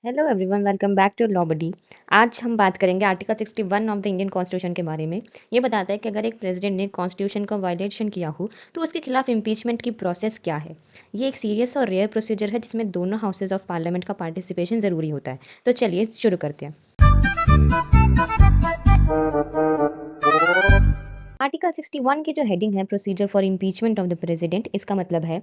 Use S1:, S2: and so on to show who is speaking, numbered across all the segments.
S1: Hello everyone, welcome back to law buddy. आज हम बात करेंगे article 61 of the Indian constitution के बारे में। ये बताता है कि अगर एक प्रेसिडेंट ने कॉन्स्टिट्यूशन का वायलेशन किया हो तो उसके खिलाफ इम्पीचमेंट की प्रोसेस क्या है। ये एक सीरियस और रेयर प्रोसीजर है जिसमें दोनों हाउसेज ऑफ पार्लियामेंट का पार्टिसिपेशन जरूरी होता है। तो चलिए शुरू करते हैं। आर्टिकल 61 की जो हेडिंग है, procedure for impeachment of the president, इसका मतलब है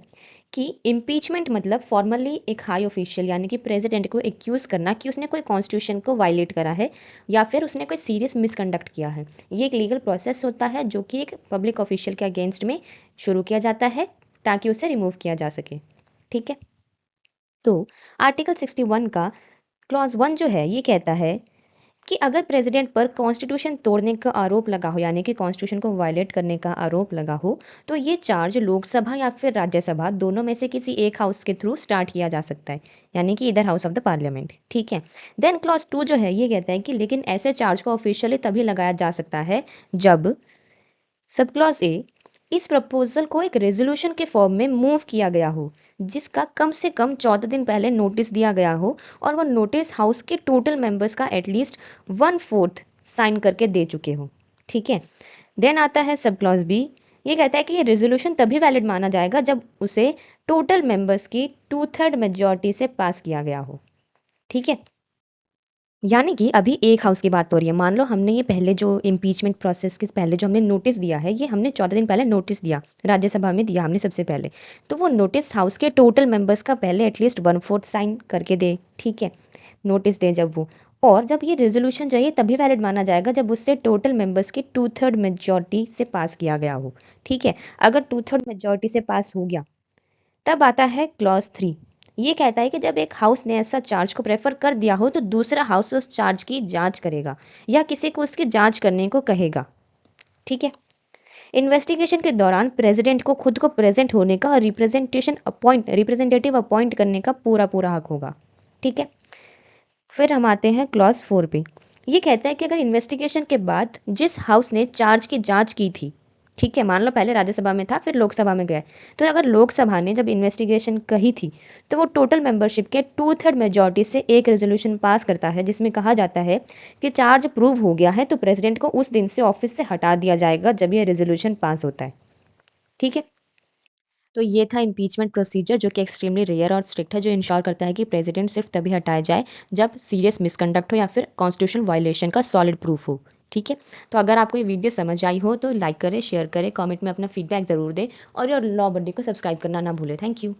S1: कि इम्पीचमेंट मतलब फॉर्मली एक हाई ऑफिशियल यानी कि प्रेसिडेंट को एक्यूज करना कि उसने कोई कॉन्स्टिट्यूशन को वायलेट करा है या फिर उसने कोई सीरियस मिसकंडक्ट किया है। ये एक लीगल प्रोसेस होता है जो कि एक पब्लिक ऑफिशियल के अगेंस्ट में शुरू किया जाता है ताकि उसे रिमूव किया जा सके। ठीक है। तो आर्टिकल 61 का क्लॉज 1 जो है ये कहता है कि अगर प्रेसिडेंट पर कॉन्स्टिट्यूशन तोड़ने का आरोप लगा हो यानी कि कॉन्स्टिट्यूशन को वायलेट करने का आरोप लगा हो तो ये चार्ज लोकसभा या फिर राज्यसभा दोनों में से किसी एक हाउस के थ्रू स्टार्ट किया जा सकता है, यानी कि इधर हाउस ऑफ द पार्लियामेंट। ठीक है। देन क्लॉज 2 जो है ये कहता है कि लेकिन ऐसे चार्ज को ऑफिशियली तभी लगाया जा सकता है जब सब क्लॉज ए इस प्रपोजल को एक रेजोल्यूशन के फॉर्म में मूव किया गया हो जिसका कम से कम 14 दिन पहले नोटिस दिया गया हो और वो नोटिस हाउस के टोटल मेंबर्स का एटलीस्ट 1/4 साइन करके दे चुके हो। ठीक है। देन आता है सब क्लॉज बी। ये कहता है कि ये रेजोल्यूशन तभी वैलिड माना जाएगा जब उसे टोटल मेंबर्स की 2/3 मेजॉरिटी से पास किया गया हो। ठीक है। यानी कि अभी एक हाउस की बात हो रही है। मान लो हमने ये पहले जो इम्पीचमेंट प्रोसेस के पहले जो हमने नोटिस दिया है, ये हमने 14 दिन पहले नोटिस दिया, राज्यसभा में दिया हमने सबसे पहले। तो वो नोटिस हाउस के टोटल मेंबर्स का पहले एटलीस्ट 1/4 साइन करके दे। ठीक है। नोटिस दे जब वो, और जब ये रेजोल्यूशन जो है ये तभी वैलिड माना जाएगा जब उससे टोटल मेंबर्स की 2/3 मेजॉरिटी से पास किया गया हो। ठीक है। अगर 2/3 मेजॉरिटी से पास हो गया तब आता है क्लॉज 3। ये कहता है कि जब एक हाउस ने ऐसा चार्ज को प्रेफर कर दिया हो तो दूसरा हाउस उस चार्ज की जांच करेगा या किसी को उसकी जांच करने को कहेगा। ठीक है। इन्वेस्टिगेशन के दौरान प्रेसिडेंट को खुद को प्रेजेंट होने का और रिप्रेजेंटेटिव अपॉइंट करने का पूरा पूरा हक होगा। ठीक है। फिर हम आते हैं क्लॉज 4 पे। ये कहता है कि अगर इन्वेस्टिगेशन के बाद जिस हाउस ने चार्ज की जांच की थी, ठीक है, मान लो पहले राज्यसभा में था फिर लोकसभा में गया, तो अगर लोकसभा ने जब इन्वेस्टिगेशन कही थी तो वो टोटल मेंबरशिप के 2/3 मेजॉरिटी से एक रेजोल्यूशन पास करता है जिसमें कहा जाता है कि चार्ज प्रूव हो गया है तो प्रेसिडेंट को उस दिन से ऑफिस से हटा दिया जाएगा जब ये रेजोल्यूशन पास होता है। ठीक है। तो ये था इम्पीचमेंट प्रोसीजर जो कि एक्सट्रीमली रेयर और स्ट्रिक्ट है, जो इंश्योर करता है कि प्रेसिडेंट सिर्फ तभी हटाया जाए जब सीरियस मिसकंडक्ट हो या फिर कॉन्स्टिट्यूशन वायलेशन का सॉलिड प्रूफ हो। ठीक है। तो अगर आपको ये वीडियो समझ आई हो तो लाइक करें, शेयर करें, कमेंट में अपना फीडबैक जरूर दें और लॉ बड्डी को सब्सक्राइब करना ना भूलें। Thank you.